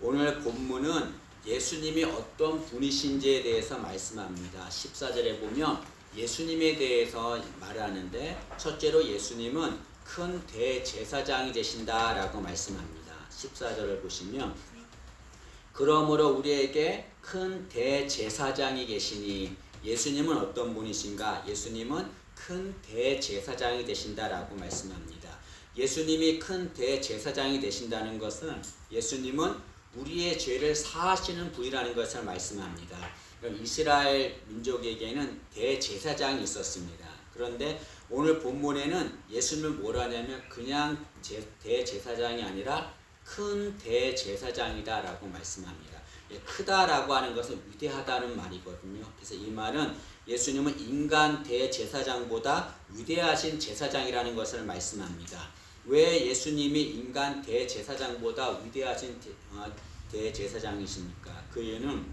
오늘 본문은 예수님이 어떤 분이신지에 대해서 말씀합니다. 14절에 보면 예수님에 대해서 말하는데 첫째로 예수님은 큰 대제사장이 되신다라고 말씀합니다. 14절을 보시면 그러므로 우리에게 큰 대제사장이 계시니 예수님은 어떤 분이신가? 예수님은 큰 대제사장이 되신다라고 말씀합니다. 예수님이 큰 대제사장이 되신다는 것은 예수님은 우리의 죄를 사하시는 분이라는 것을 말씀합니다. 이스라엘 민족에게는 대제사장이 있었습니다. 그런데 오늘 본문에는 예수님은 뭐라냐면 그냥 대제사장이 아니라 큰 대제사장이다 라고 말씀합니다. 크다라고 하는 것은 위대하다는 말이거든요. 그래서 이 말은 예수님은 인간 대제사장보다 위대하신 제사장이라는 것을 말씀합니다. 왜 예수님이 인간 대제사장보다 위대하신 대제사장이십니까? 그 이유는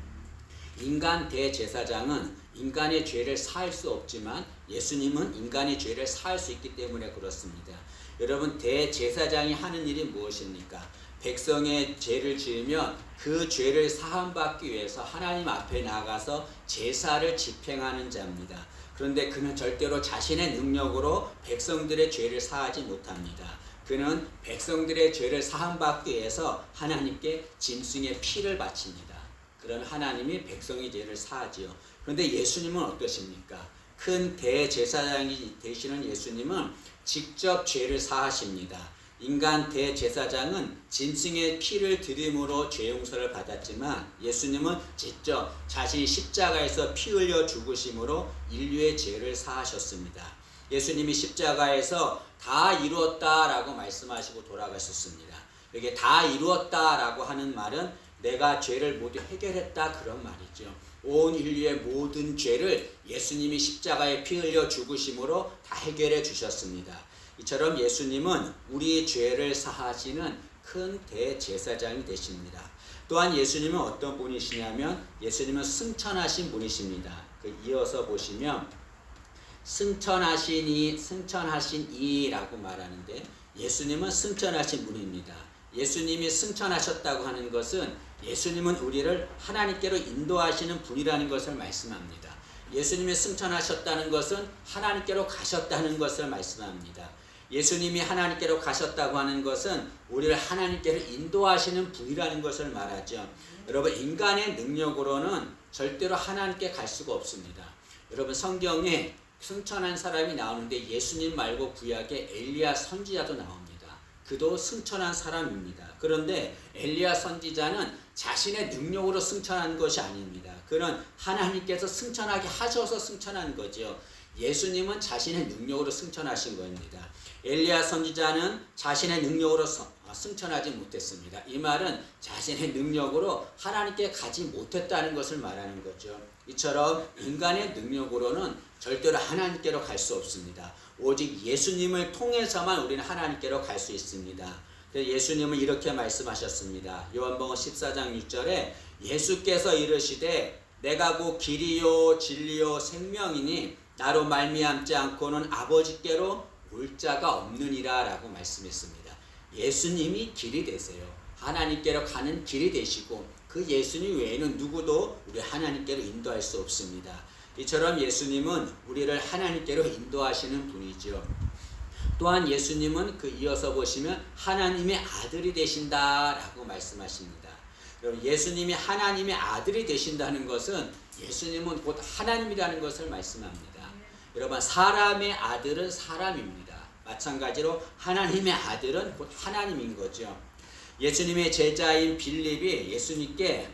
인간 대제사장은 인간의 죄를 사할 수 없지만 예수님은 인간의 죄를 사할 수 있기 때문에 그렇습니다. 여러분, 대제사장이 하는 일이 무엇입니까? 백성의 죄를 지으면 그 죄를 사함받기 위해서 하나님 앞에 나가서 제사를 집행하는 자입니다. 그런데 그는 절대로 자신의 능력으로 백성들의 죄를 사하지 못합니다. 그는 백성들의 죄를 사함받기 위해서 하나님께 짐승의 피를 바칩니다. 그럼 하나님이 백성의 죄를 사하지요. 그런데 예수님은 어떠십니까? 큰 대제사장이 되시는 예수님은 직접 죄를 사하십니다. 인간 대제사장은 짐승의 피를 드림으로 죄 용서를 받았지만 예수님은 직접 자신이 십자가에서 피 흘려 죽으심으로 인류의 죄를 사하셨습니다. 예수님이 십자가에서 다 이루었다라고 말씀하시고 돌아가셨습니다. 여기 다 이루었다라고 하는 말은 내가 죄를 모두 해결했다 그런 말이죠. 온 인류의 모든 죄를 예수님이 십자가에 피 흘려 죽으심으로 다 해결해 주셨습니다. 이처럼 예수님은 우리의 죄를 사하시는 큰 대제사장이 되십니다. 또한 예수님은 어떤 분이시냐면 예수님은 승천하신 분이십니다. 이어서 보시면 승천하신 이라고 말하는데 예수님은 승천하신 분입니다. 예수님이 승천하셨다고 하는 것은 예수님은 우리를 하나님께로 인도하시는 분이라는 것을 말씀합니다. 예수님이 승천하셨다는 것은 하나님께로 가셨다는 것을 말씀합니다. 예수님이 하나님께로 가셨다고 하는 것은 우리를 하나님께로 인도하시는 분이라는 것을 말하죠. 여러분, 인간의 능력으로는 절대로 하나님께 갈 수가 없습니다. 여러분, 성경에 승천한 사람이 나오는데 예수님 말고 구약에 엘리야 선지자도 나옵니다. 그도 승천한 사람입니다. 그런데 엘리야 선지자는 자신의 능력으로 승천한 것이 아닙니다. 그는 하나님께서 승천하게 하셔서 승천한 거죠. 예수님은 자신의 능력으로 승천하신 겁니다. 엘리야 선지자는 자신의 능력으로 승천하지 못했습니다. 이 말은 자신의 능력으로 하나님께 가지 못했다는 것을 말하는 거죠. 이처럼 인간의 능력으로는 절대로 하나님께로 갈 수 없습니다. 오직 예수님을 통해서만 우리는 하나님께로 갈 수 있습니다. 예수님은 이렇게 말씀하셨습니다. 요한복음 14장 6절에 예수께서 이르시되 내가 곧 길이요 진리요 생명이니 나로 말미암지 않고는 아버지께로 올 자가 없느니라 라고 말씀했습니다. 예수님이 길이 되세요. 하나님께로 가는 길이 되시고 그 예수님 외에는 누구도 우리 하나님께로 인도할 수 없습니다. 이처럼 예수님은 우리를 하나님께로 인도하시는 분이죠. 또한 예수님은 이어서 보시면 하나님의 아들이 되신다라고 말씀하십니다. 여러분, 예수님이 하나님의 아들이 되신다는 것은 예수님은 곧 하나님이라는 것을 말씀합니다. 여러분, 사람의 아들은 사람입니다. 마찬가지로 하나님의 아들은 곧 하나님인 거죠. 예수님의 제자인 빌립이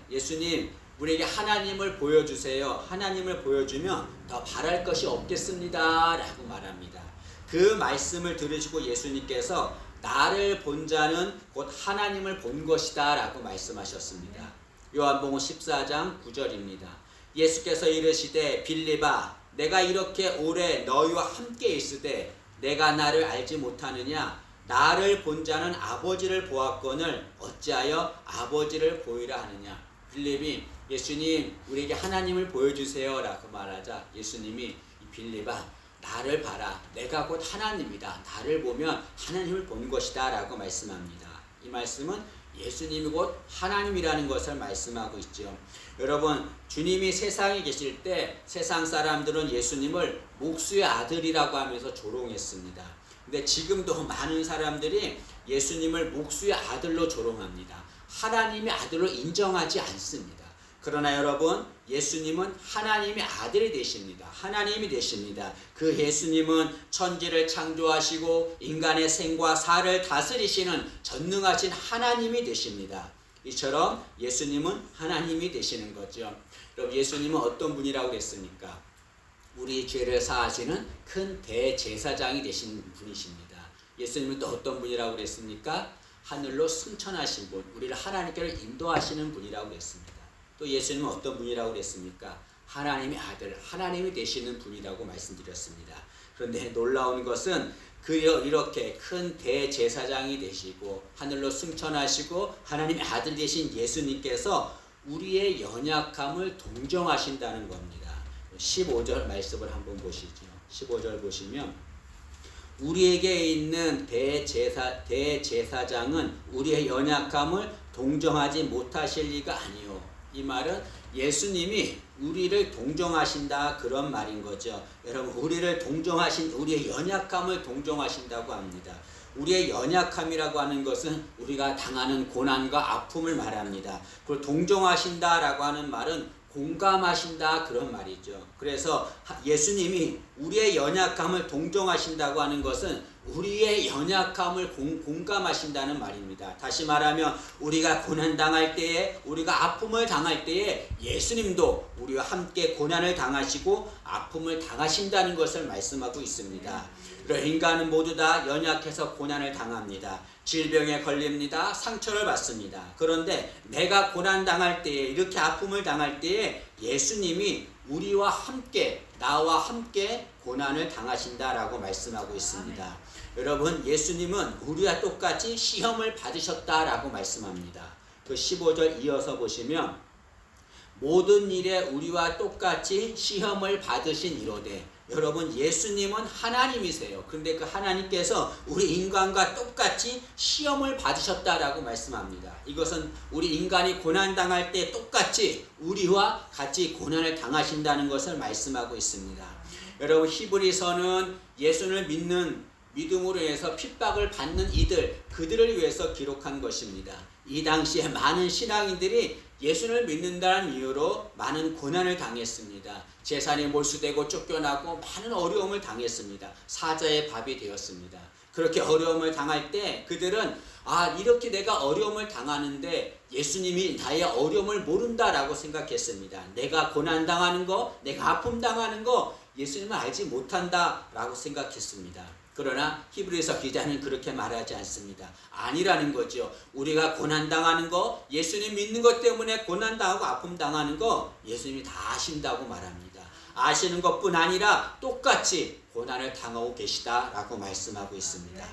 예수님 우리에게 하나님을 보여주세요. 하나님을 보여주면 더 바랄 것이 없겠습니다 라고 말합니다. 그 말씀을 들으시고 예수님께서 나를 본 자는 곧 하나님을 본 것이다 라고 말씀하셨습니다. 요한복음 14장 9절입니다. 예수께서 이르시되 빌립아 내가 이렇게 오래 너희와 함께 있으되 내가 나를 알지 못하느냐? 나를 본 자는 아버지를 보았거늘 어찌하여 아버지를 보이라 하느냐? 빌립이 예수님 우리에게 하나님을 보여주세요 라고 말하자 예수님이 빌립아 나를 봐라. 내가 곧 하나님이다. 나를 보면 하나님을 본 것이다 라고 말씀합니다. 이 말씀은 예수님이 곧 하나님이라는 것을 말씀하고 있죠. 여러분, 주님이 세상에 계실 때 세상 사람들은 예수님을 목수의 아들이라고 하면서 조롱했습니다. 근데 지금도 많은 사람들이 예수님을 목수의 아들로 조롱합니다. 하나님의 아들로 인정하지 않습니다. 그러나 여러분, 예수님은 하나님의 아들이 되십니다. 하나님이 되십니다. 그 예수님은 천지를 창조하시고 인간의 생과 사를 다스리시는 전능하신 하나님이 되십니다. 이처럼 예수님은 하나님이 되시는 거죠. 그럼 예수님은 어떤 분이라고 그랬습니까? 우리 죄를 사하시는 큰 대제사장이 되신 분이십니다. 예수님은 또 어떤 분이라고 그랬습니까? 하늘로 승천하신 분, 우리를 하나님께로 인도하시는 분이라고 그랬습니다. 또 예수님은 어떤 분이라고 그랬습니까? 하나님의 아들, 하나님이 되시는 분이라고 말씀드렸습니다. 그런데 놀라운 것은 이렇게 큰 대제사장이 되시고 하늘로 승천하시고 하나님의 아들 되신 예수님께서 우리의 연약함을 동정하신다는 겁니다. 15절 말씀을 한번 보시죠. 15절 보시면 우리에게 있는 대제사장은 우리의 연약함을 동정하지 못하실 리가 아니요. 이 말은 예수님이 우리를 동정하신다 그런 말인 거죠. 여러분, 우리의 연약함을 동정하신다고 합니다. 우리의 연약함이라고 하는 것은 우리가 당하는 고난과 아픔을 말합니다. 그리고 동정하신다라고 하는 말은 공감하신다 그런 말이죠. 그래서 예수님이 우리의 연약함을 동정하신다고 하는 것은 우리의 연약함을 공감하신다는 말입니다. 다시 말하면 우리가 고난당할 때에, 우리가 아픔을 당할 때에 예수님도 우리와 함께 고난을 당하시고 아픔을 당하신다는 것을 말씀하고 있습니다. 인간은 모두 다 연약해서 고난을 당합니다. 질병에 걸립니다. 상처를 받습니다. 그런데 내가 고난당할 때에, 이렇게 아픔을 당할 때에 예수님이 우리와 함께, 나와 함께 고난을 당하신다라고 말씀하고 있습니다. 여러분, 예수님은 우리와 똑같이 시험을 받으셨다라고 말씀합니다. 그 15절 이어서 보시면 모든 일에 우리와 똑같이 시험을 받으신 이로되, 여러분, 예수님은 하나님이세요. 그런데 그 하나님께서 우리 인간과 똑같이 시험을 받으셨다라고 말씀합니다. 이것은 우리 인간이 고난당할 때 똑같이 우리와 같이 고난을 당하신다는 것을 말씀하고 있습니다. 여러분, 히브리서는 예수를 믿는 믿음으로 해서 핍박을 받는 그들을 위해서 기록한 것입니다. 이 당시에 많은 신앙인들이 예수를 믿는다는 이유로 많은 고난을 당했습니다. 재산이 몰수되고 쫓겨나고 많은 어려움을 당했습니다. 사자의 밥이 되었습니다. 그렇게 어려움을 당할 때 그들은 이렇게 내가 어려움을 당하는데 예수님이 나의 어려움을 모른다라고 생각했습니다. 내가 고난당하는 거, 내가 아픔 당하는 거 예수님은 알지 못한다라고 생각했습니다. 그러나 히브리서 기자는 그렇게 말하지 않습니다. 아니라는 거죠. 우리가 고난당하는 거, 예수님 믿는 것 때문에 고난당하고 아픔당하는 거 예수님이 다 아신다고 말합니다. 아시는 것뿐 아니라 똑같이 고난을 당하고 계시다라고 말씀하고 있습니다.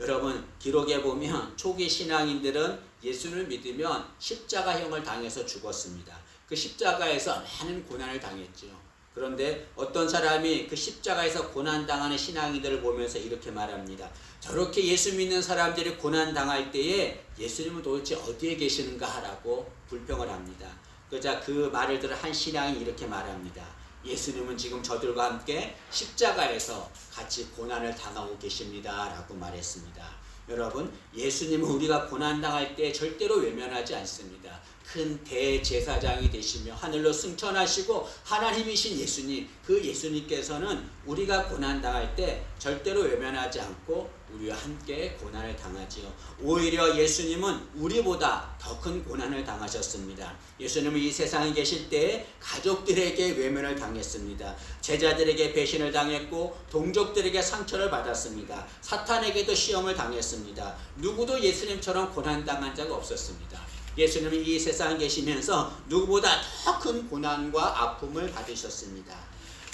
여러분, 기록에 보면 초기 신앙인들은 예수를 믿으면 십자가형을 당해서 죽었습니다. 그 십자가에서 많은 고난을 당했죠. 그런데 어떤 사람이 그 십자가에서 고난당하는 신앙인들을 보면서 이렇게 말합니다. 저렇게 예수 믿는 사람들이 고난당할 때에 예수님은 도대체 어디에 계시는가 라고 불평을 합니다. 그러자 그 말을 들은 한 신앙이 이렇게 말합니다. 예수님은 지금 저들과 함께 십자가에서 같이 고난을 당하고 계십니다 라고 말했습니다. 여러분, 예수님은 우리가 고난당할 때 절대로 외면하지 않습니다. 큰 대제사장이 되시며 하늘로 승천하시고 하나님이신 예수님, 그 예수님께서는 우리가 고난당할 때 절대로 외면하지 않고 우리와 함께 고난을 당하지요. 오히려 예수님은 우리보다 더 큰 고난을 당하셨습니다. 예수님은 이 세상에 계실 때 가족들에게 외면을 당했습니다. 제자들에게 배신을 당했고 동족들에게 상처를 받았습니다. 사탄에게도 시험을 당했습니다. 누구도 예수님처럼 고난당한 적 없었습니다. 예수님은 이 세상에 계시면서 누구보다 더 큰 고난과 아픔을 받으셨습니다.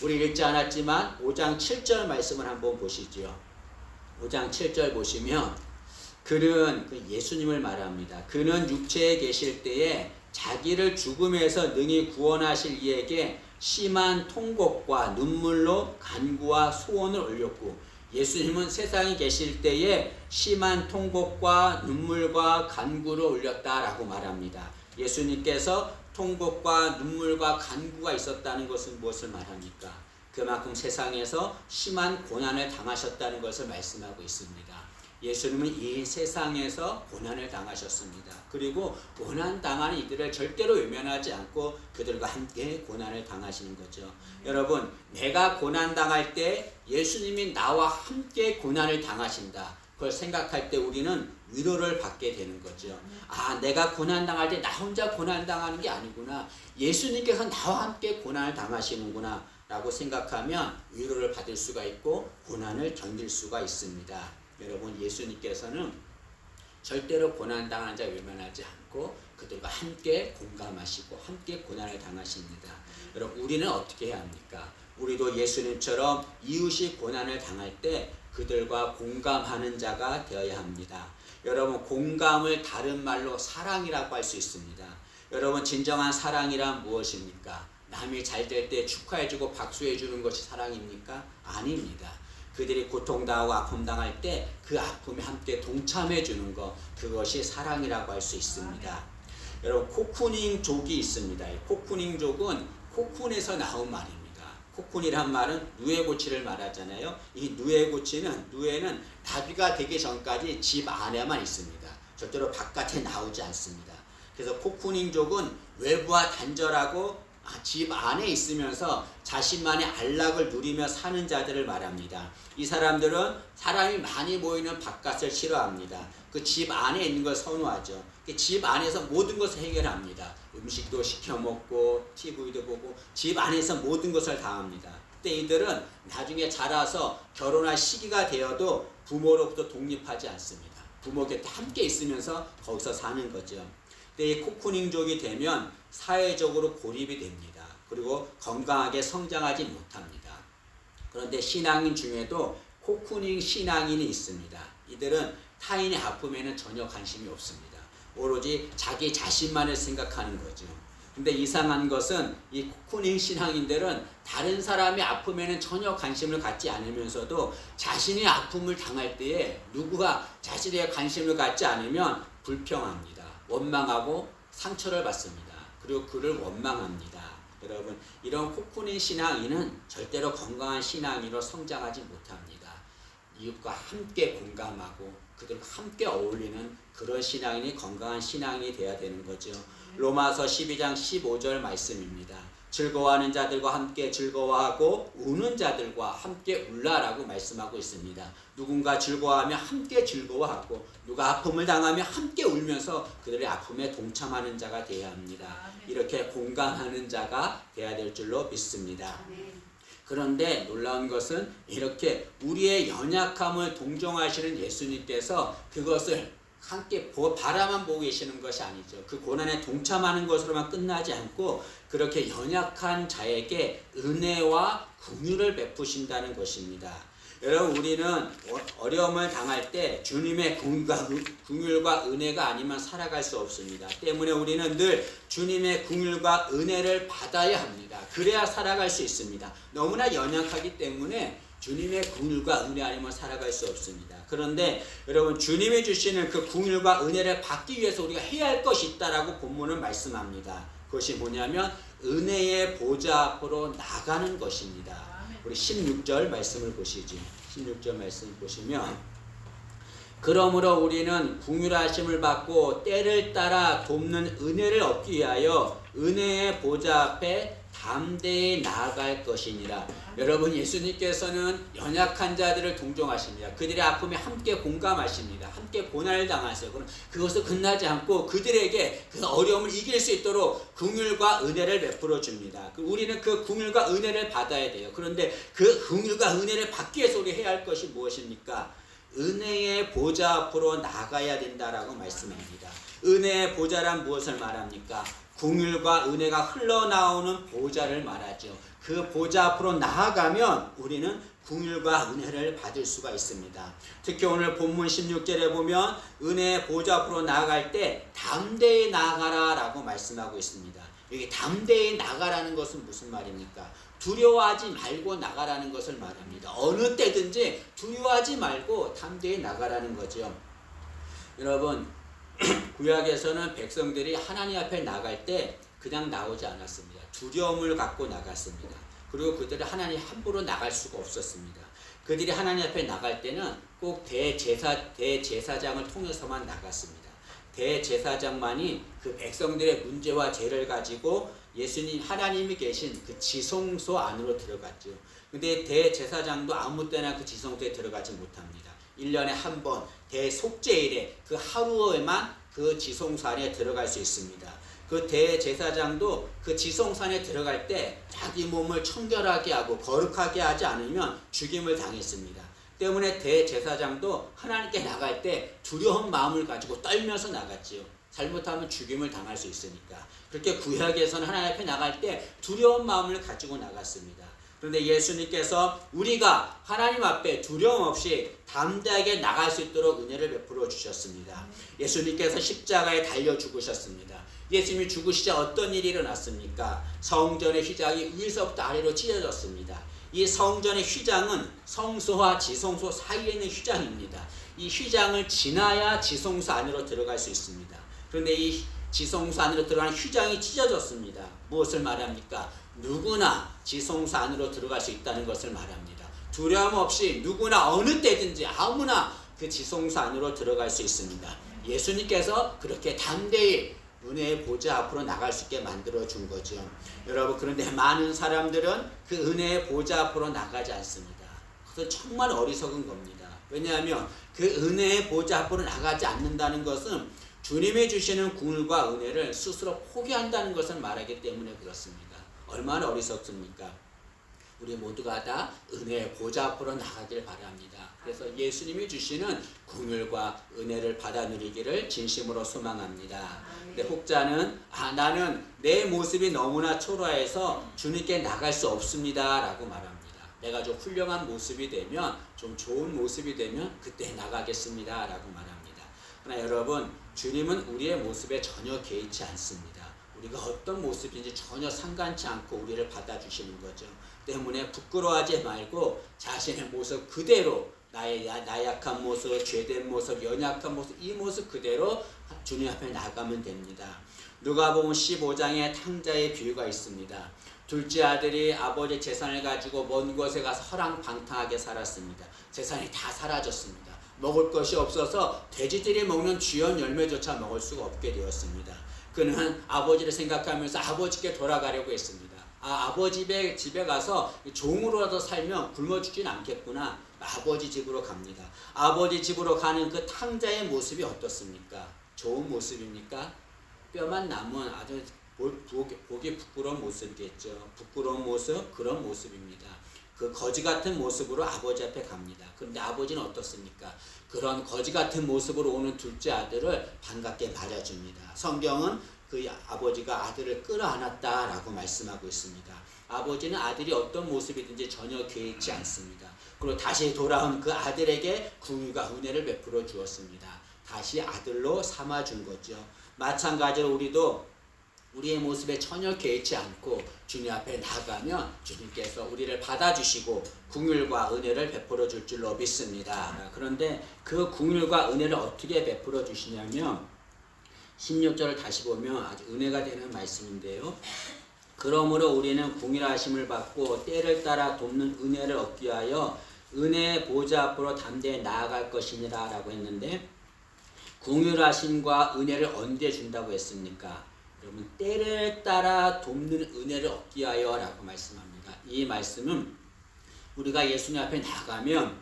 우리 읽지 않았지만 5장 7절 말씀을 한번 보시죠. 5장 7절 보시면 그는 예수님을 말합니다. 그는 육체에 계실 때에 자기를 죽음에서 능히 구원하실 이에게 심한 통곡과 눈물로 간구와 소원을 올렸고 예수님은 세상에 계실 때에 심한 통곡과 눈물과 간구를 올렸다라고 말합니다. 예수님께서 통곡과 눈물과 간구가 있었다는 것은 무엇을 말합니까? 그만큼 세상에서 심한 고난을 당하셨다는 것을 말씀하고 있습니다. 예수님은 이 세상에서 고난을 당하셨습니다. 그리고 고난 당하는 이들을 절대로 외면하지 않고 그들과 함께 고난을 당하시는 거죠. 여러분, 내가 고난 당할 때 예수님이 나와 함께 고난을 당하신다. 그걸 생각할 때 우리는 위로를 받게 되는 거죠. 아, 내가 고난 당할 때 나 혼자 고난 당하는 게 아니구나. 예수님께서 나와 함께 고난을 당하시는구나 라고 생각하면 위로를 받을 수가 있고 고난을 견딜 수가 있습니다. 여러분, 예수님께서는 절대로 고난당하는 자 외면하지 않고 그들과 함께 공감하시고 함께 고난을 당하십니다. 여러분, 우리는 어떻게 해야 합니까? 우리도 예수님처럼 이웃이 고난을 당할 때 그들과 공감하는 자가 되어야 합니다. 여러분, 공감을 다른 말로 사랑이라고 할 수 있습니다. 여러분, 진정한 사랑이란 무엇입니까? 남이 잘 될 때 축하해주고 박수해주는 것이 사랑입니까? 아닙니다. 그들이 고통당하고 아픔당할 때 그 아픔에 함께 동참해주는 것, 그것이 사랑이라고 할 수 있습니다. 여러분, 코쿠닝족이 있습니다. 코쿠닝족은 코쿤에서 나온 말입니다. 코쿤이란 말은 누에고치를 말하잖아요. 이 누에는 나비가 되기 전까지 집 안에만 있습니다. 절대로 바깥에 나오지 않습니다. 그래서 코쿠닝족은 외부와 단절하고 집 안에 있으면서 자신만의 안락을 누리며 사는 자들을 말합니다. 이 사람들은 사람이 많이 모이는 바깥을 싫어합니다. 그 집 안에 있는 걸 선호하죠. 집 안에서 모든 것을 해결합니다. 음식도 시켜 먹고 TV도 보고 집 안에서 모든 것을 다 합니다. 그때 이들은 나중에 자라서 결혼할 시기가 되어도 부모로부터 독립하지 않습니다. 부모 곁에 함께 있으면서 거기서 사는 거죠. 근데 이 코쿠닝족이 되면 사회적으로 고립이 됩니다. 그리고 건강하게 성장하지 못합니다. 그런데 신앙인 중에도 코쿠닝 신앙인이 있습니다. 이들은 타인의 아픔에는 전혀 관심이 없습니다. 오로지 자기 자신만을 생각하는 거죠. 근데 이상한 것은 이 코쿠닝 신앙인들은 다른 사람의 아픔에는 전혀 관심을 갖지 않으면서도 자신의 아픔을 당할 때에 누구가 자신의 관심을 갖지 않으면 불평합니다. 원망하고 상처를 받습니다. 그리고 그를 원망합니다. 여러분, 이런 코쿠닝 신앙인은 절대로 건강한 신앙인으로 성장하지 못합니다. 이웃과 함께 공감하고 그들과 함께 어울리는 그런 신앙인이 건강한 신앙인이 되어야 되는 거죠. 로마서 12장 15절 말씀입니다. 즐거워하는 자들과 함께 즐거워하고 우는 자들과 함께 울라라고 말씀하고 있습니다. 누군가 즐거워하면 함께 즐거워하고 누가 아픔을 당하면 함께 울면서 그들의 아픔에 동참하는 자가 되어야 합니다. 이렇게 공감하는 자가 되어야 될 줄로 믿습니다. 그런데 놀라운 것은 이렇게 우리의 연약함을 동정하시는 예수님께서 그것을 함께 바라만 보고 계시는 것이 아니죠. 그 고난에 동참하는 것으로만 끝나지 않고 그렇게 연약한 자에게 은혜와 긍휼을 베푸신다는 것입니다. 여러분, 우리는 어려움을 당할 때 주님의 긍휼과 은혜가 아니면 살아갈 수 없습니다. 때문에 우리는 늘 주님의 긍휼과 은혜를 받아야 합니다. 그래야 살아갈 수 있습니다. 너무나 연약하기 때문에 주님의 긍휼과 은혜 아니면 살아갈 수 없습니다. 그런데 여러분, 주님이 주시는 그 긍휼과 은혜를 받기 위해서 우리가 해야 할 것이 있다라고 본문은 말씀합니다. 그것이 뭐냐면 은혜의 보좌 앞으로 나가는 것입니다. 우리 16절 말씀을 보시죠. 16절 말씀 보시면 그러므로 우리는 긍휼하심을 받고 때를 따라 돕는 은혜를 얻기 위하여 은혜의 보좌 앞에 담대히 나아갈 것이니라. 여러분, 예수님께서는 연약한 자들을 동정하십니다. 그들의 아픔에 함께 공감하십니다. 함께 고난을 당하세요. 그럼 그것을 끝나지 않고 그들에게 그 어려움을 이길 수 있도록 긍휼과 은혜를 베풀어 줍니다. 우리는 그 긍휼과 은혜를 받아야 돼요. 그런데 그 긍휼과 은혜를 받기 위해서 우리 해야 할 것이 무엇입니까? 은혜의 보좌 앞으로 나가야 된다라고 말씀합니다. 은혜의 보좌란 무엇을 말합니까? 긍휼과 은혜가 흘러나오는 보좌를 말하죠. 그 보좌 앞으로 나아가면 우리는 긍휼과 은혜를 받을 수가 있습니다. 특히 오늘 본문 16절에 보면 은혜의 보좌 앞으로 나아갈 때 담대히 나아가라 라고 말씀하고 있습니다. 여기 담대히 나가라는 것은 무슨 말입니까? 두려워하지 말고 나가라는 것을 말합니다. 어느 때든지 두려워하지 말고 담대히 나가라는 거죠. 여러분, 구약에서는 백성들이 하나님 앞에 나갈 때 그냥 나오지 않았습니다. 두려움을 갖고 나갔습니다. 그리고 그들은 하나님 함부로 나갈 수가 없었습니다. 그들이 하나님 앞에 나갈 때는 꼭 대제사장을 통해서만 나갔습니다. 대제사장만이 그 백성들의 문제와 죄를 가지고 예수님 하나님이 계신 그 지성소 안으로 들어갔죠. 근데 대제사장도 아무 때나 그 지성소에 들어가지 못합니다. 1년에 한 번 대속죄일에 그 하루에만 그 지성소 안에 들어갈 수 있습니다. 그 대제사장도 그 지성소 안에 들어갈 때 자기 몸을 청결하게 하고 거룩하게 하지 않으면 죽임을 당했습니다. 때문에 대제사장도 하나님께 나갈 때 두려운 마음을 가지고 떨면서 나갔지요. 잘못하면 죽임을 당할 수 있으니까. 그렇게 구약에서는 하나님 앞에 나갈 때 두려운 마음을 가지고 나갔습니다. 그런데 예수님께서 우리가 하나님 앞에 두려움 없이 담대하게 나갈 수 있도록 은혜를 베풀어 주셨습니다. 예수님께서 십자가에 달려 죽으셨습니다. 예수님이 죽으시자 어떤 일이 일어났습니까? 성전의 휘장이 위에서부터 아래로 찢어졌습니다. 이 성전의 휘장은 성소와 지성소 사이에 있는 휘장입니다. 이 휘장을 지나야 지성소 안으로 들어갈 수 있습니다. 그런데 이 지성소 안으로 들어가는 휘장이 찢어졌습니다. 무엇을 말합니까? 누구나 지성소 안으로 들어갈 수 있다는 것을 말합니다. 두려움 없이 누구나 어느 때든지 아무나 그 지성소 안으로 들어갈 수 있습니다. 예수님께서 그렇게 담대히 은혜의 보좌 앞으로 나갈 수 있게 만들어 준 거죠. 여러분, 그런데 많은 사람들은 그 은혜의 보좌 앞으로 나가지 않습니다. 그것은 정말 어리석은 겁니다. 왜냐하면 그 은혜의 보좌 앞으로 나가지 않는다는 것은 주님이 주시는 긍휼과 은혜를 스스로 포기한다는 것을 말하기 때문에 그렇습니다. 얼마나 어리석습니까? 우리 모두가 다 은혜의 보좌 앞으로 나가길 바랍니다. 그래서 예수님이 주시는 긍휼과 은혜를 받아 누리기를 진심으로 소망합니다. 근데 혹자는 나는 내 모습이 너무나 초라해서 주님께 나갈 수 없습니다 라고 말합니다. 내가 좀 훌륭한 모습이 되면, 좀 좋은 모습이 되면 그때 나가겠습니다 라고 말합니다. 그러나 여러분, 주님은 우리의 모습에 전혀 개의치 않습니다. 우리가 어떤 모습인지 전혀 상관치 않고 우리를 받아주시는 거죠. 때문에 부끄러워하지 말고 자신의 모습 그대로, 나의 나약한 모습, 죄된 모습, 연약한 모습, 이 모습 그대로 주님 앞에 나가면 됩니다. 누가복음 15장에 탕자의 비유가 있습니다. 둘째 아들이 아버지 재산을 가지고 먼 곳에 가서 허랑방탕하게 살았습니다. 재산이 다 사라졌습니다. 먹을 것이 없어서 돼지들이 먹는 쥐연 열매조차 먹을 수가 없게 되었습니다. 그는 아버지를 생각하면서 아버지께 돌아가려고 했습니다. 아버지 집에 가서 종으로라도 살면 굶어 죽진 않겠구나. 아버지 집으로 갑니다. 아버지 집으로 가는 그 탕자의 모습이 어떻습니까? 좋은 모습입니까? 뼈만 남은 아주 보기 부끄러운 모습이겠죠. 부끄러운 모습, 그런 모습입니다. 그 거지 같은 모습으로 아버지 앞에 갑니다. 그런데 아버지는 어떻습니까? 그런 거지 같은 모습으로 오는 둘째 아들을 반갑게 맞아줍니다. 성경은 그 아버지가 아들을 끌어안았다라고 말씀하고 있습니다. 아버지는 아들이 어떤 모습이든지 전혀 개의치 않습니다. 그리고 다시 돌아온 그 아들에게 긍휼과 은혜를 베풀어 주었습니다. 다시 아들로 삼아준 거죠. 마찬가지로 우리도 우리의 모습에 전혀 개의치 않고 주님 앞에 나가면 주님께서 우리를 받아주시고 긍휼과 은혜를 베풀어 줄 줄로 믿습니다. 그런데 그 긍휼과 은혜를 어떻게 베풀어 주시냐면 16절을 다시 보면 아주 은혜가 되는 말씀인데요. 그러므로 우리는 긍휼하심을 받고 때를 따라 돕는 은혜를 얻기 위하여 은혜의 보좌 앞으로 담대히 나아갈 것이니라 라고 했는데, 긍휼하심과 은혜를 언제 준다고 했습니까? 여러분, 때를 따라 돕는 은혜를 얻기 위하여 라고 말씀합니다. 이 말씀은 우리가 예수님 앞에 나가면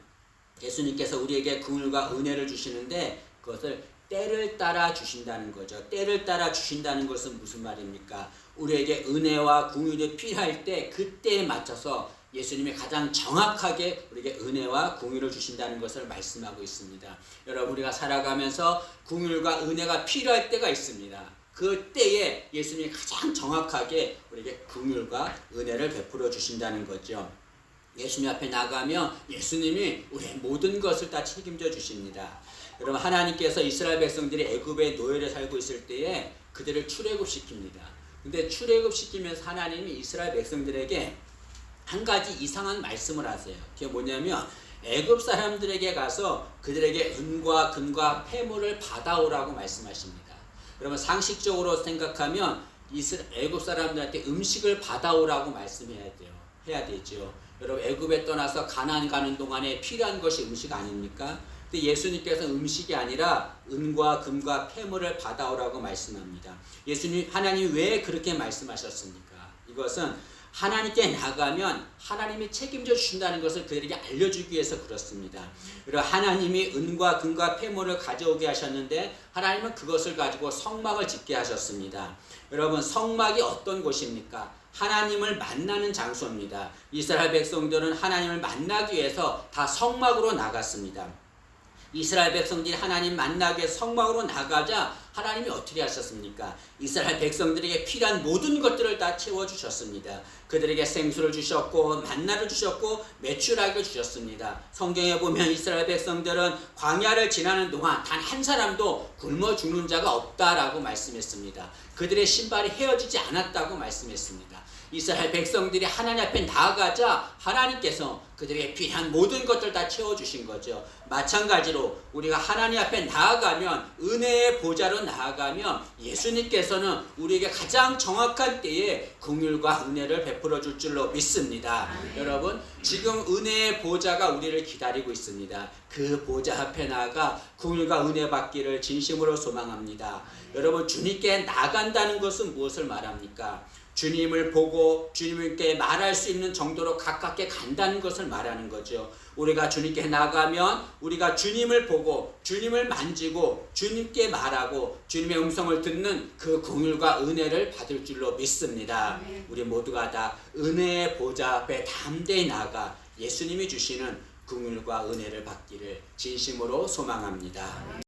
예수님께서 우리에게 긍휼과 은혜를 주시는데 그것을 때를 따라 주신다는 거죠. 때를 따라 주신다는 것은 무슨 말입니까? 우리에게 은혜와 긍휼이 필요할 때 그때에 맞춰서 예수님이 가장 정확하게 우리에게 은혜와 긍휼을 주신다는 것을 말씀하고 있습니다. 여러분, 우리가 살아가면서 긍휼과 은혜가 필요할 때가 있습니다. 그때에 예수님이 가장 정확하게 우리에게 긍휼과 은혜를 베풀어 주신다는 거죠. 예수님 앞에 나가면 예수님이 우리의 모든 것을 다 책임져 주십니다. 여러분, 하나님께서 이스라엘 백성들이 애굽의 노예를 살고 있을 때에 그들을 출애굽시킵니다. 근데 출애굽시키면서 하나님이 이스라엘 백성들에게 한 가지 이상한 말씀을 하세요. 그게 뭐냐면 애굽 사람들에게 가서 그들에게 은과 금과 폐물을 받아오라고 말씀하십니다. 그러면 상식적으로 생각하면 애굽 사람들한테 음식을 받아오라고 해야 되죠. 여러분, 애굽에 떠나서 가나안 가는 동안에 필요한 것이 음식 아닙니까? 근데 예수님께서 음식이 아니라 은과 금과 폐물을 받아오라고 말씀합니다. 하나님이 왜 그렇게 말씀하셨습니까? 이것은 하나님께 나가면 하나님이 책임져 주신다는 것을 그들에게 알려주기 위해서 그렇습니다. 그리고 하나님이 은과 금과 폐물을 가져오게 하셨는데 하나님은 그것을 가지고 성막을 짓게 하셨습니다. 여러분, 성막이 어떤 곳입니까? 하나님을 만나는 장소입니다. 이스라엘 백성들은 하나님을 만나기 위해서 다 성막으로 나갔습니다. 이스라엘 백성들이 하나님 만나기 위해 성막으로 나가자 하나님이 어떻게 하셨습니까? 이스라엘 백성들에게 필요한 모든 것들을 다 채워주셨습니다. 그들에게 생수를 주셨고 만나를 주셨고 메추라기를 주셨습니다. 성경에 보면 이스라엘 백성들은 광야를 지나는 동안 단 한 사람도 굶어 죽는 자가 없다라고 말씀했습니다. 그들의 신발이 헤어지지 않았다고 말씀했습니다. 이스라엘 백성들이 하나님 앞에 나아가자 하나님께서 그들에게 필요한 모든 것들 다 채워주신 거죠. 마찬가지로 우리가 하나님 앞에 나아가면, 은혜의 보좌로 나아가면 예수님께서는 우리에게 가장 정확한 때에 긍휼과 은혜를 베풀어 줄 줄로 믿습니다. 여러분, 지금 은혜의 보좌가 우리를 기다리고 있습니다. 그 보좌 앞에 나아가 긍휼과 은혜 받기를 진심으로 소망합니다. 여러분, 주님께 나간다는 것은 무엇을 말합니까? 주님을 보고 주님께 말할 수 있는 정도로 가깝게 간다는 것을 말하는 거죠. 우리가 주님께 나가면 우리가 주님을 보고 주님을 만지고 주님께 말하고 주님의 음성을 듣는 그 긍휼과 은혜를 받을 줄로 믿습니다. 우리 모두가 다 은혜의 보좌 앞에 담대히 나가 예수님이 주시는 긍휼과 은혜를 받기를 진심으로 소망합니다.